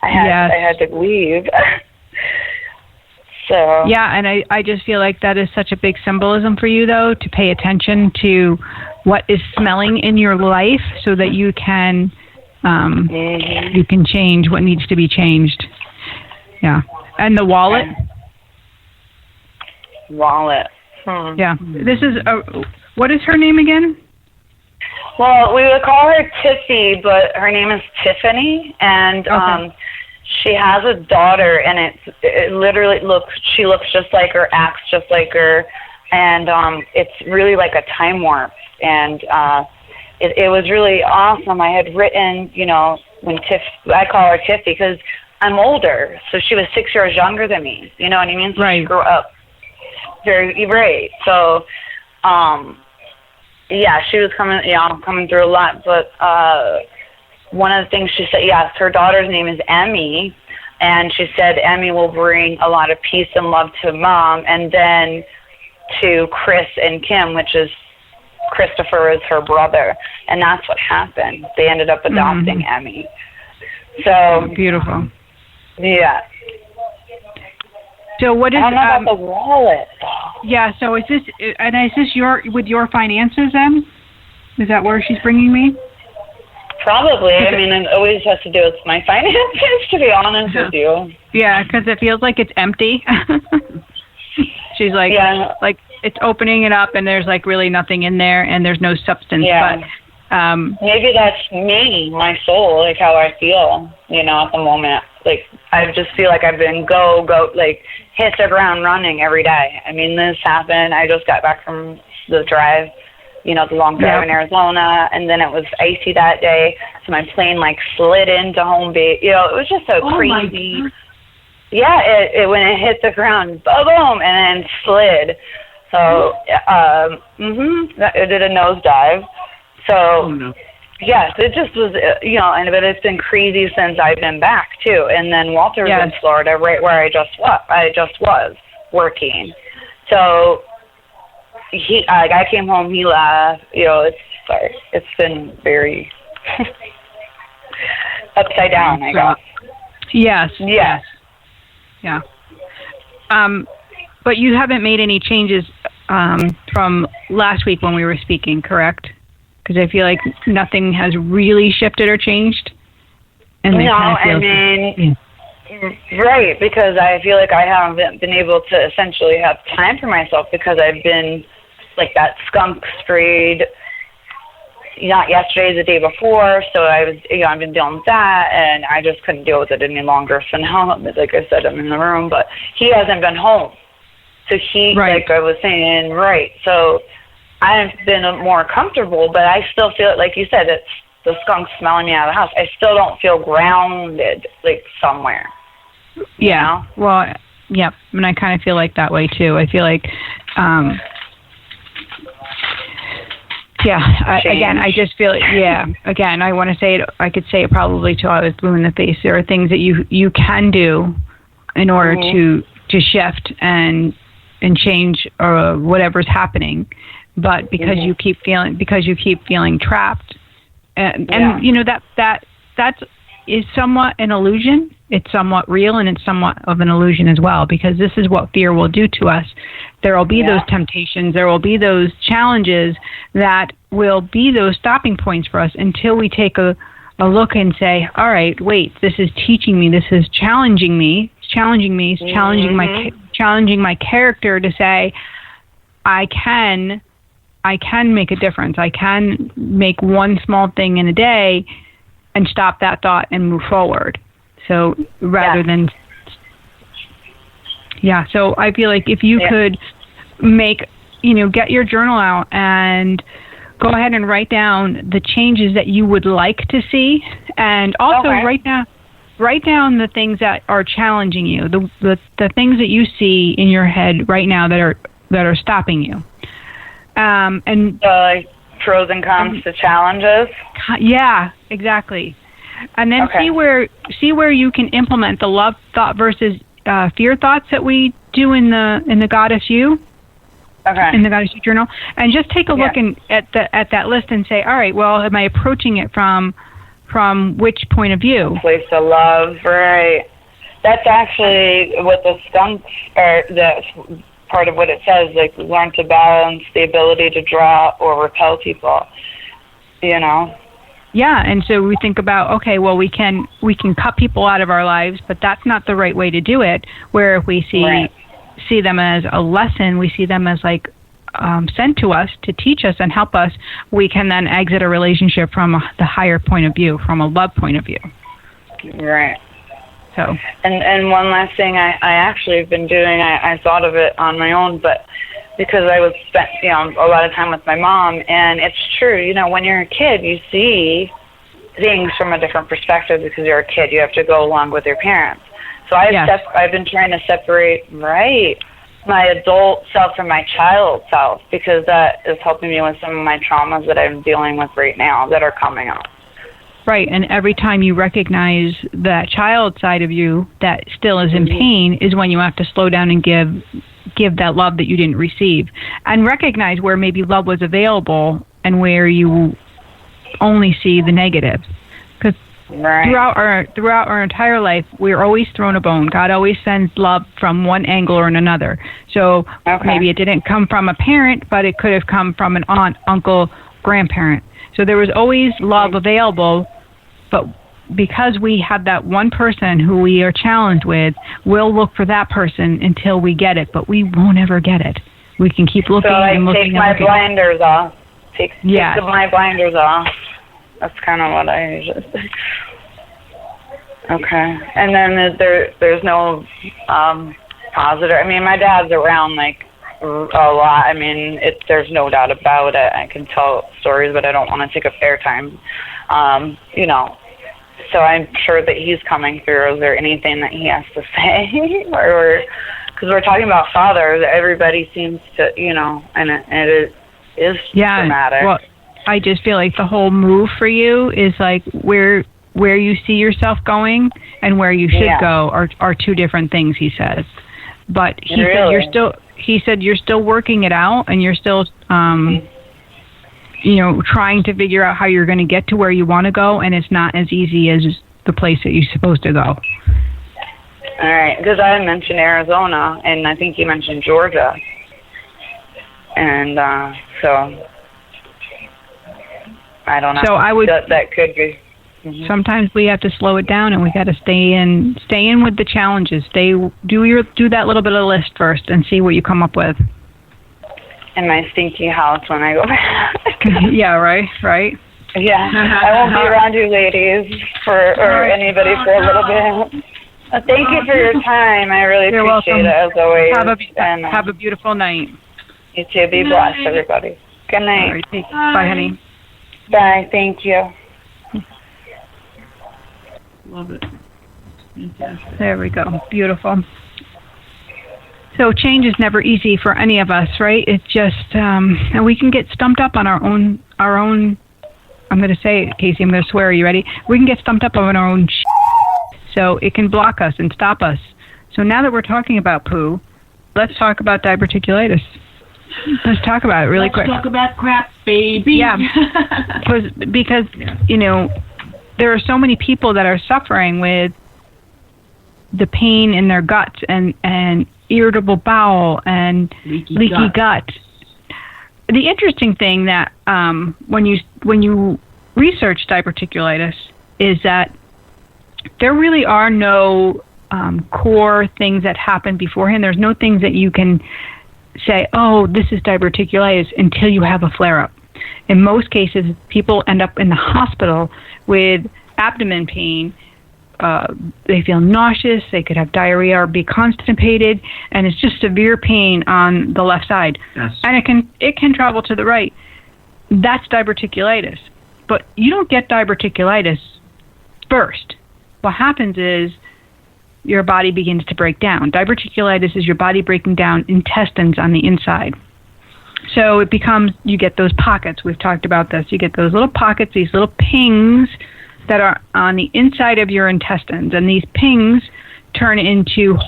I had to leave. So yeah, and I just feel like that is such a big symbolism for you, though, to pay attention to what is smelling in your life, so that you can change what needs to be changed. Yeah, and the wallet. Yeah, this is what is her name again? Well, we would call her Tiffy, but her name is Tiffany, and she has a daughter, and it literally she looks just like her, acts just like her, and it's really like a time warp. And it was really awesome. I had written, when I call her Tiffy because I'm older, so she was 6 years younger than me. You know what I mean? So she grew up very right. So, she was coming through a lot. But one of the things she said, her daughter's name is Emmy, and she said Emmy will bring a lot of peace and love to Mom, and then to Chris and Kim, which is Christopher is her brother, and that's what happened. They ended up adopting Emmy. So beautiful. Yeah. So what is about the wallet? Yeah. So is this with your finances then? Is that where she's bringing me? Probably. I mean, it always has to do with my finances, to be honest with you. Yeah, because it feels like it's empty. She's like, it's opening it up, and there's really nothing in there, and there's no substance. Yeah. But maybe that's me, my soul, how I feel, at the moment. I just feel like I've been go, hit the ground running every day. I mean, this happened. I just got back from the drive, the long drive in Arizona, and then it was icy that day, so my plane slid into home base. It was just so crazy. Yeah, it when it hit the ground, boom, and then slid. So, it did a nosedive. So, yes, it just was, but it's been crazy since I've been back too. And then Walter was in Florida, right where I just was working. So I came home, he left. It's been very. upside down, I guess. Yes. Yes. Yeah. But you haven't made any changes from last week when we were speaking, correct? Because I feel like nothing has really shifted or changed. And no, I mean, right, because I feel like I haven't been able to essentially have time for myself because I've been like that skunk sprayed, not yesterday, the day before, so I've been dealing with that, and I just couldn't deal with it any longer, so now, like I said, I'm in the room, but he hasn't been home, so like I was saying, so I've been more comfortable, but I still feel, like you said, it's the skunk smelling me out of the house. I still don't feel grounded, like, somewhere. Yeah, well, yep, and I kind of feel like that way, too. I feel like, again, I just feel, again, I want to say it, I could say it probably till I was blue in the face. There are things that you can do in order to shift and change or whatever's happening, but because you keep feeling trapped, and you know that is somewhat an illusion. It's somewhat real, and it's somewhat of an illusion as well, because this is what fear will do to us. There will be those temptations, there will be those challenges that will be those stopping points for us until we take a look and say, all right, wait, this is teaching me, this is challenging me, it's challenging my character to say, I can make a difference. I can make one small thing in a day and stop that thought and move forward. So rather than, so I feel like if you could get your journal out and go ahead and write down the changes that you would like to see, and also write down the things that are challenging you, the things that you see in your head right now that are stopping you. And pros and cons to challenges. Yeah, exactly. And then see where you can implement the love thought versus fear thoughts that we do in the Goddess You. In the Goddess You journal, and just take a look at that list and say, all right, well, am I approaching it from which point of view? Place of love, right? That's actually what the skunks are. That's part of what it says. Like, learn to balance the ability to draw or repel people. You know. Yeah, and so we think about, okay, well, we can cut people out of our lives, but that's not the right way to do it. Where if we see them as a lesson, we see them as like sent to us to teach us and help us, we can then exit a relationship from the higher point of view, from a love point of view. Right. So. And one last thing I actually have been doing, I thought of it on my own, but because I was spent a lot of time with my mom, and it's true, when you're a kid, you see things from a different perspective because you're a kid. You have to go along with your parents. So I've been trying to separate my adult self from my child self, because that is helping me with some of my traumas that I'm dealing with right now that are coming up. Right, and every time you recognize that child side of you that still is in pain is when you have to slow down and give that love that you didn't receive, and recognize where maybe love was available and where you only see the negatives. Because throughout our entire life, we're always thrown a bone. God always sends love from one angle or another. So maybe it didn't come from a parent, but it could have come from an aunt, uncle, grandparent. So there was always love available, but because we have that one person who we are challenged with, we'll look for that person until we get it, but we won't ever get it. We can keep looking and looking. Take my blinders off. Take my blinders off. That's kind of what I usually say. Okay. And then there's no positive. I mean, my dad's around like a lot. I mean, there's no doubt about it. I can tell stories, but I don't want to take up airtime. So I'm sure that he's coming through. Is there anything that he has to say? Or because we're talking about fathers, everybody seems to, and it is dramatic. Well, I just feel like the whole move for you is like where you see yourself going and where you should go are two different things, he says. But he said you're still working it out, and you're still trying to figure out how you're going to get to where you want to go, and it's not as easy the place that you're supposed to go. All right, because I mentioned Arizona, and I think you mentioned Georgia. And so I don't know. So I would. That could be. Mm-hmm. Sometimes we have to slow it down, and we got to stay in with the challenges. Do that little bit of list first, and see what you come up with. In my stinky house when I go back. Yeah, right. Yeah, I won't be around you ladies or anybody for a little bit. Thank you for your time. I really appreciate it as always. Have a beautiful night. You too. Be blessed, everybody. Good night. All right, bye, honey. Bye. Thank you. Love it. Fantastic. There we go. Beautiful. So change is never easy for any of us, right? It's just, and we can get stumped up on our own. I'm going to say it, Casey. I'm going to swear. Are you ready? We can get stumped up on our own. So it can block us and stop us. So now that we're talking about poo, let's talk about diverticulitis. Let's talk about it really quick. Let's talk about crap, baby. Yeah, because there are so many people that are suffering with the pain in their guts and irritable bowel and leaky gut. The interesting thing that when you research diverticulitis is that there really are no core things that happen beforehand. There's no things that you can say, oh, this is diverticulitis, until you have a flare-up. In most cases, people end up in the hospital with abdomen pain. They feel nauseous, they could have diarrhea or be constipated, and it's just severe pain on the left side. Yes. And it can travel to the right. That's diverticulitis. But you don't get diverticulitis first. What happens is your body begins to break down. Diverticulitis is your body breaking down intestines on the inside. So it becomes, you get those pockets. We've talked about this. You get those little pockets, these little pings that are on the inside of your intestines. And these pings turn into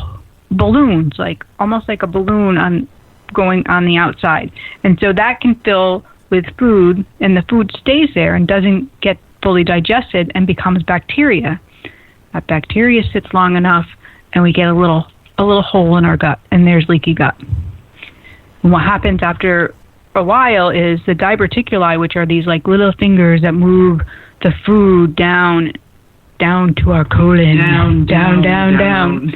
balloons, almost like a balloon going on the outside. And so that can fill with food, and the food stays there and doesn't get fully digested and becomes bacteria. That bacteria sits long enough, and we get a little hole in our gut, and there's leaky gut. And what happens after a while is the diverticuli, which are these little fingers that move the food down to our colon, down.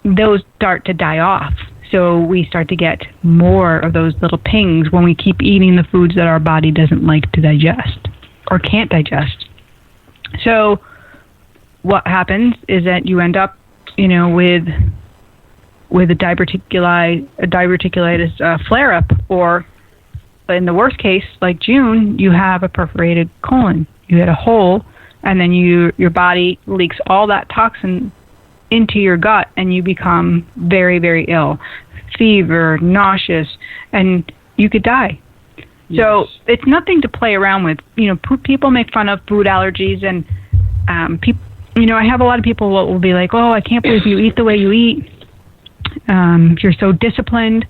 Those start to die off. So we start to get more of those little pings when we keep eating the foods that our body doesn't like to digest or can't digest. So what happens is that you end up, with a diverticulitis flare-up, or in the worst case, like June, you have a perforated colon. You had a hole, and then your body leaks all that toxin into your gut, and you become very, very ill, fever, nauseous, and you could die. Yes. So it's nothing to play around with. People make fun of food allergies, and people. I have a lot of people will be like, oh, I can't believe you eat the way you eat. You're so disciplined.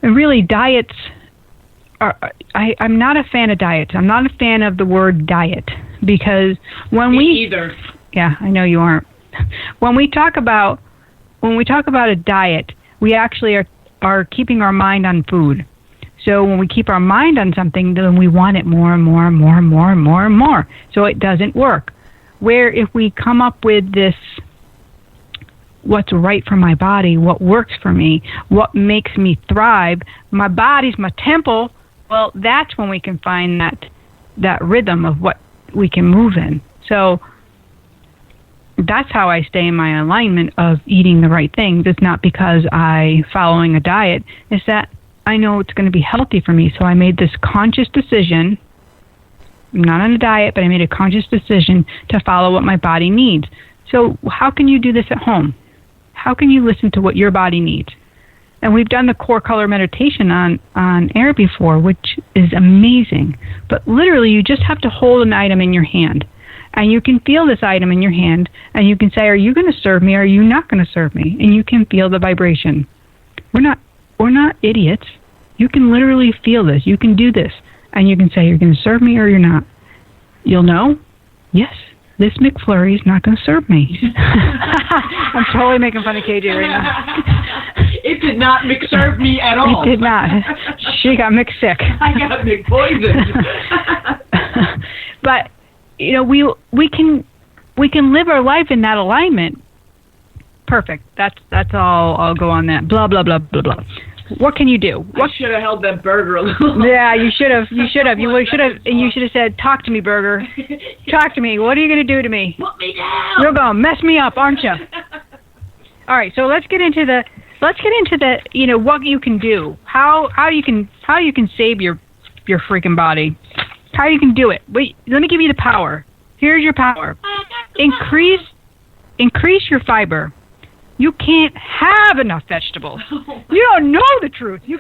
And really, diets are... I'm not a fan of diets. I'm not a fan of the word diet, because Me either. Yeah, I know you aren't. When we talk about a diet, we actually are keeping our mind on food. So when we keep our mind on something, then we want it more and more and more and more and more and more. So it doesn't work. Where if we come up with this, what's right for my body, what works for me, what makes me thrive, my body's my temple, well, that's when we can find that rhythm of what we can move in. So that's how I stay in my alignment of eating the right things. It's not because I'm following a diet. It's that I know it's going to be healthy for me. So I made this conscious decision. I'm not on a diet, but I made a conscious decision to follow what my body needs. So how can you do this at home? How can you listen to what your body needs? And we've done the core color meditation on air before, which is amazing. But literally, you just have to hold an item in your hand. And you can feel this item in your hand, and you can say, are you going to serve me, or are you not going to serve me? And you can feel the vibration. We're not idiots. You can literally feel this. You can do this. And you can say, you're going to serve me or you're not. You'll know? Yes. this McFlurry is not going to serve me. I'm totally making fun of KJ right now. It did not serve me at all. It did not. She got mixed sick. I got McPoisoned. But we can live our life in that alignment. Perfect. That's all. I'll go on that. Blah blah blah blah blah. What can you do? I should have held that burger a little. Yeah, you should have. You should have. You should have said, "Talk to me, burger. Talk to me. What are you going to do to me? Put me down. You're going to mess me up, aren't you?" All right. So let's get into the what you can do. How you can save your freaking body. How you can do it. Wait. Let me give you the power. Here's your power. Increase your fiber. You can't have enough vegetables. You don't know the truth. You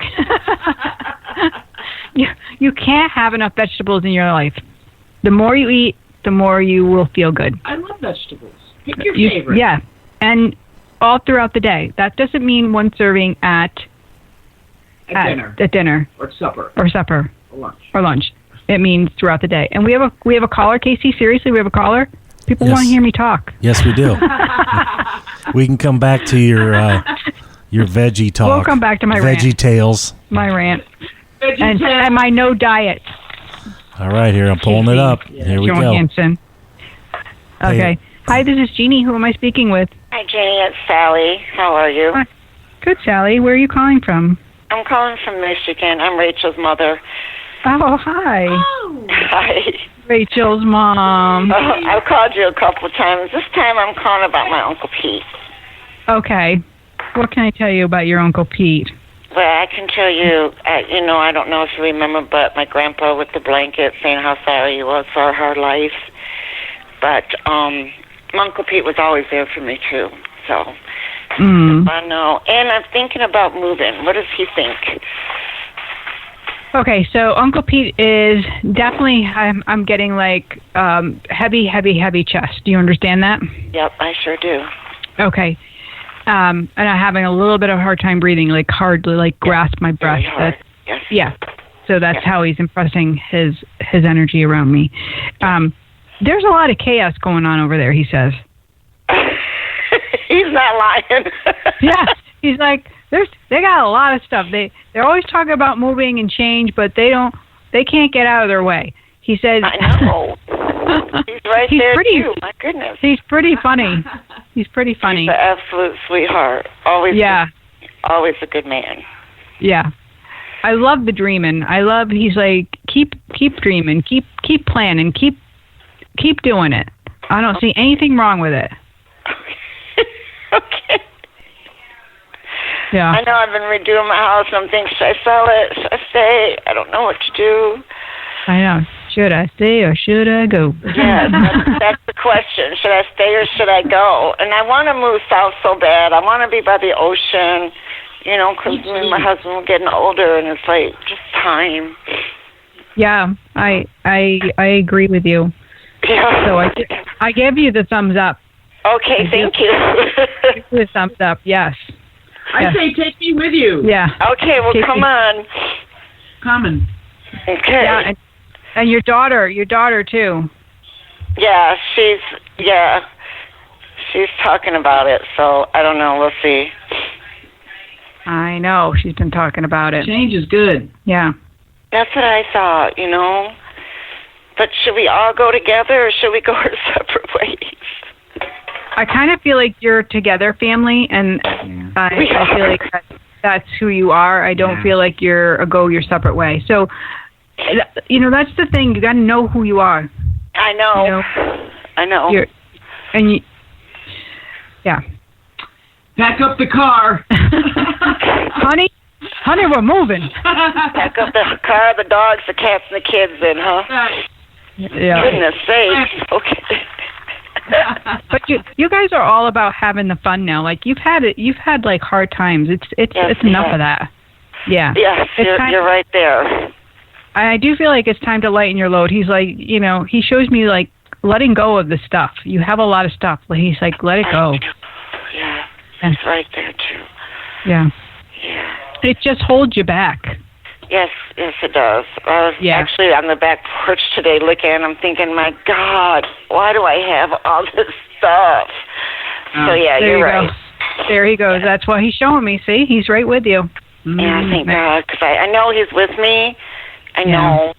can't have enough vegetables in your life. The more you eat, the more you will feel good. I love vegetables. Pick your favorite. Yeah, and all throughout the day. That doesn't mean one serving at dinner or supper or lunch. It means throughout the day. And we have a caller, Casey. Seriously, we have a caller. People want to hear me talk. Yes, we do. We can come back to your veggie talk. We'll come back to my veggie rant. tales. My rant. And my no diet. All right, here I'm pulling it up. Here we go. Johansson. Okay. Hey. Hi, this is Jeannie. Who am I speaking with? Hi, Jeannie. It's Sally. How are you? Hi. Good, Sally. Where are you calling from? I'm calling from Michigan. I'm Rachel's mother. Oh, hi. Oh. Hi. Rachel's mom. I've called you a couple of times. This time I'm calling about my Uncle Pete. Okay. What can I tell you about your Uncle Pete? Well, I can tell you, I don't know if you remember, but my grandpa with the blanket saying how sorry he was for our hard life. But my Uncle Pete was always there for me, too. So, I know. And I'm thinking about moving. What does he think? Okay, so Uncle Pete is definitely, I'm getting like heavy chest. Do you understand that? Yep, I sure do. Okay. And I'm having a little bit of a hard time breathing, like hard to like grasp my breath. Yes. Yeah. So that's how he's impressing his energy around me. There's a lot of chaos going on over there, he says. He's not lying. Yeah. He's like, they got a lot of stuff. They're always talking about moving and change, but they can't get out of their way. He says, I know. He's right there too. My goodness. He's pretty funny. He's pretty funny. He's an absolute sweetheart. Always always a good man. Yeah. I love the dreaming. He's like, keep dreaming, keep planning, keep doing it. I don't see anything wrong with it. Okay. Yeah. I know I've been redoing my house and I'm thinking, should I sell it? Should I stay? I don't know what to do. I know. Should I stay or should I go? Yeah, that's the question. Should I stay or should I go? And I want to move south so bad. I want to be by the ocean, because me and my husband are getting older and it's like just time. Yeah, I agree with you. Yeah. So I give you the thumbs up. Okay, thank you. Give you the thumbs up, yes. I say take me with you. Yeah. Okay, well, come on. Coming. Okay. Yeah, and your daughter too. Yeah, she's talking about it, so I don't know, we'll see. I know, she's been talking about it. Change is good. Yeah. That's what I thought, But should we all go together or should we go our separate ways? I kind of feel like you're together family, and I feel like that's who you are. I don't feel like you're your separate way. So, that's the thing. You got to know who you are. I know. I know. Yeah. Pack up the car. Honey, we're moving. Pack up the car, the dogs, the cats, and the kids in, huh? Yeah. Goodness sakes. Okay. But you guys are all about having the fun now. Like you've had like hard times. It's enough of that. Yeah. Yes, you're right there. I do feel like it's time to lighten your load. He's like, he shows me like letting go of the stuff. You have a lot of stuff. He's like, let it go. Yeah. He's right there too. Yeah. Yeah. It just holds you back. Yes, it does. I was actually on the back porch today looking, and I'm thinking, my God, why do I have all this stuff? So, yeah, you're right. There he goes. That's why he's showing me. See, he's right with you. Yeah, thank God, because I know he's with me. I know.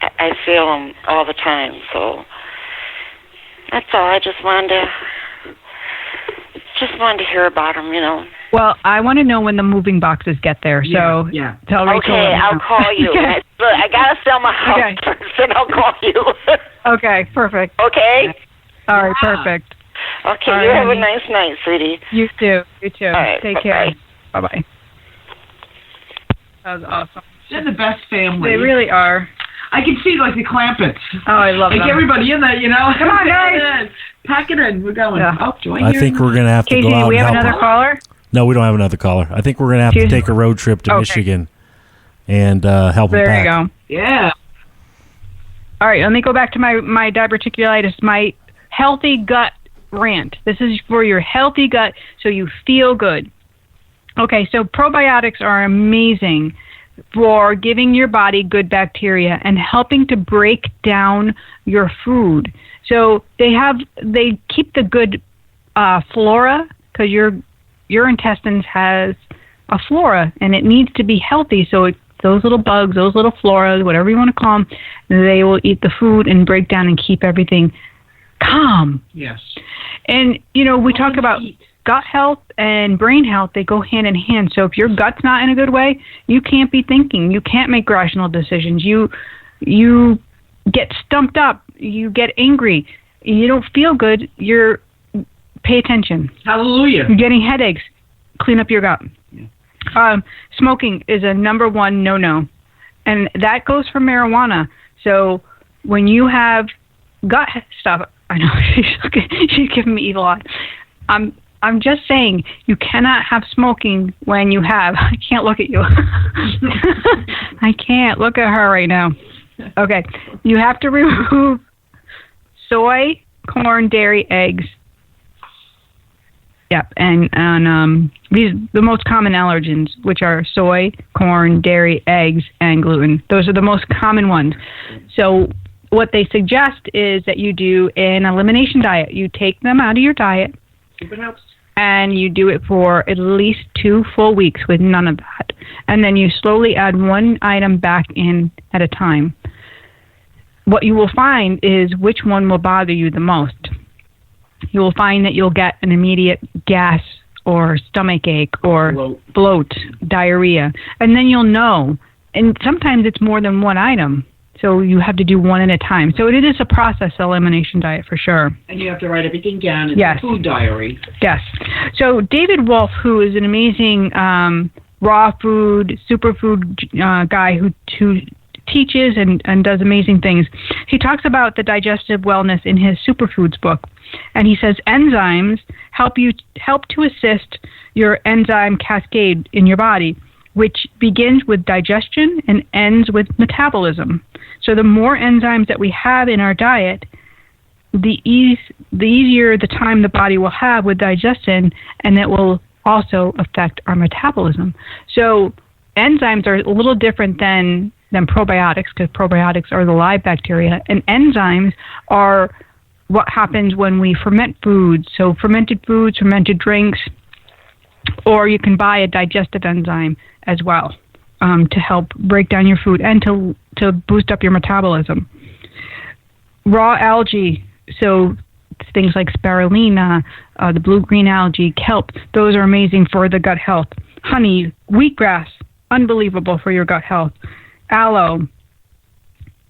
I feel him all the time, so that's all. I just wanted to hear about him, you know. Well, I want to know when the moving boxes get there, so tell Rachel. Okay, I'll call you. I got to sell my house first, and I'll call you. Okay, perfect. Okay? All right, perfect. Okay, you have a nice night, sweetie. You too. You too. All right, take care. Bye-bye. That was awesome. They're the best family. They really are. I can see, like, the Clampets. Oh, I love them. Like, everybody in there, you know. Come on, guys. Pack it in. We're going. Yeah. Oh, join I think we're going to have to Casey, go out do we and have help. another caller? No, we don't have another caller. I think we're going to have to take a road trip to Michigan and help them pack. There you go. Yeah. All right, let me go back to my diverticulitis, my healthy gut rant. This is for your healthy gut so you feel good. Okay, so probiotics are amazing for giving your body good bacteria and helping to break down your food. So they keep the good flora, because your intestines has a flora and it needs to be healthy. So those little bugs, those little floras, whatever you want to call them, they will eat the food and break down and keep everything calm. Yes. And, you know, we talk about gut health and brain health. They go hand in hand. So if your gut's not in a good way, you can't be thinking. You can't make rational decisions. You get stumped up. You get angry. You don't feel good. Pay attention. Hallelujah. You're getting headaches. Clean up your gut. Yeah. Smoking is a number one no-no. And that goes for marijuana. So when you have gut stuff, I know she's giving me evil eye. I'm just saying you cannot have smoking when you have. I can't look at you. I can't look at her right now. Okay, you have to remove soy, corn, dairy, eggs. Yep, and these the most common allergens, which are soy, corn, dairy, eggs, and gluten. Those are the most common ones. So what they suggest is that you do an elimination diet. You take them out of your diet, and you do it for at least 2 full weeks with none of that. And then you slowly add one item back in at a time. What you will find is which one will bother you the most. You will find that you'll get an immediate gas or stomach ache or bloat, diarrhea. And then you'll know. And sometimes it's more than one item. So you have to do one at a time. So it is a process elimination diet for sure. And you have to write everything down in the food diary. Yes. So David Wolfe, who is an amazing raw food, superfood guy who teaches and does amazing things, he talks about the digestive wellness in his Superfoods book. And he says enzymes help to assist your enzyme cascade in your body, which begins with digestion and ends with metabolism. So the more enzymes that we have in our diet, the easier the time the body will have with digestion, and it will also affect our metabolism. So enzymes are a little different than probiotics, because probiotics are the live bacteria, and enzymes are what happens when we ferment foods. So fermented foods, fermented drinks, or you can buy a digestive enzyme as well to help break down your food and to boost up your metabolism. Raw algae, so things like spirulina, the blue-green algae, kelp, those are amazing for the gut health. Honey, wheatgrass, unbelievable for your gut health. Aloe.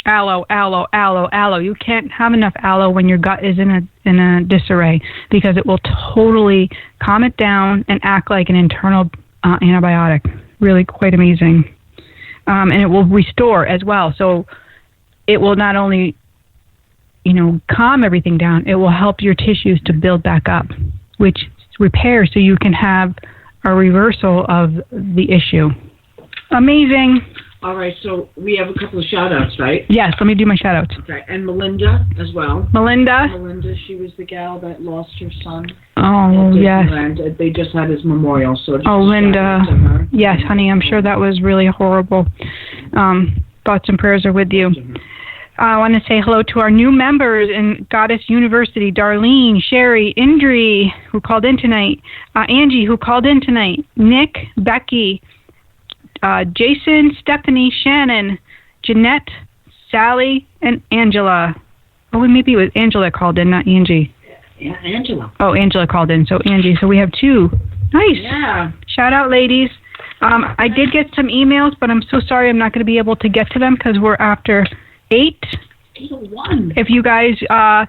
You can't have enough aloe when your gut is in a disarray, because it will totally calm it down and act like an internal antibiotic. Really quite amazing. And it will restore as well. So it will not only, calm everything down, it will help your tissues to build back up, which repairs so you can have a reversal of the issue. Amazing. All right, so we have a couple of shout-outs, right? Yes, let me do my shout-outs. Okay, and Melinda as well. Melinda, she was the gal that lost her son. Oh, yes. They just had his memorial, so just Linda. to her. Yes, honey, I'm sure that was really horrible. Thoughts and prayers are with you. I want to say hello to our new members in Goddess University, Darlene, Sherry, Indri, who called in tonight, Angie, who called in tonight, Nick, Becky, Jason, Stephanie, Shannon, Jeanette, Sally, and Angela. Oh, maybe it was Angela called in, not Angie. Yeah, Angela. Oh, Angela called in, so Angie. So we have 2. Nice. Yeah. Shout out, ladies. I did get some emails, but I'm so sorry I'm not going to be able to get to them because we're after 8:01. If you guys, I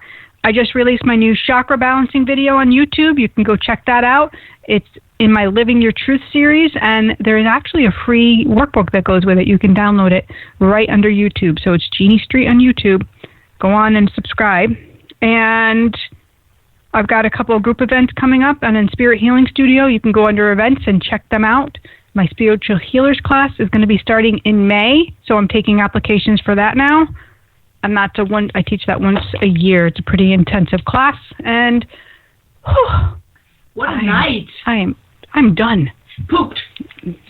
just released my new chakra balancing video on YouTube. You can go check that out. It's in my Living Your Truth series, and there is actually a free workbook that goes with it. You can download it right under YouTube. So it's Jeannie Street on YouTube. Go on and subscribe. And I've got a couple of group events coming up, and in Spirit Healing Studio, you can go under events and check them out. My Spiritual Healers class is going to be starting in May, so I'm taking applications for that now. And that's I teach that once a year. It's a pretty intensive class, and what a night! I'm done. Pooped.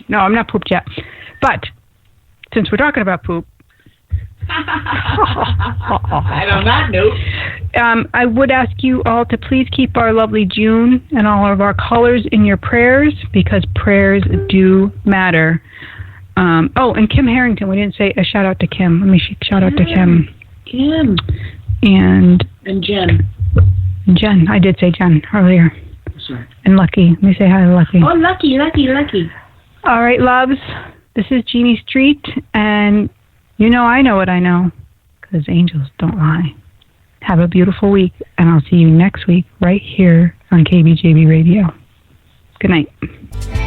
No, I'm not pooped yet. But since we're talking about poop, and on that note, I would ask you all to please keep our lovely June and all of our callers in your prayers, because prayers do matter. And Kim Harrington, we didn't say a shout out to Kim. Let me shout out to Kim. Kim. And Jen. Jen. I did say Jen earlier. Sorry. And Lucky. Let me say hi to Lucky. Oh, Lucky. All right, loves. This is Jeannie Street, and you know I know what I know, because angels don't lie. Have a beautiful week, and I'll see you next week right here on KBJB Radio. Good night.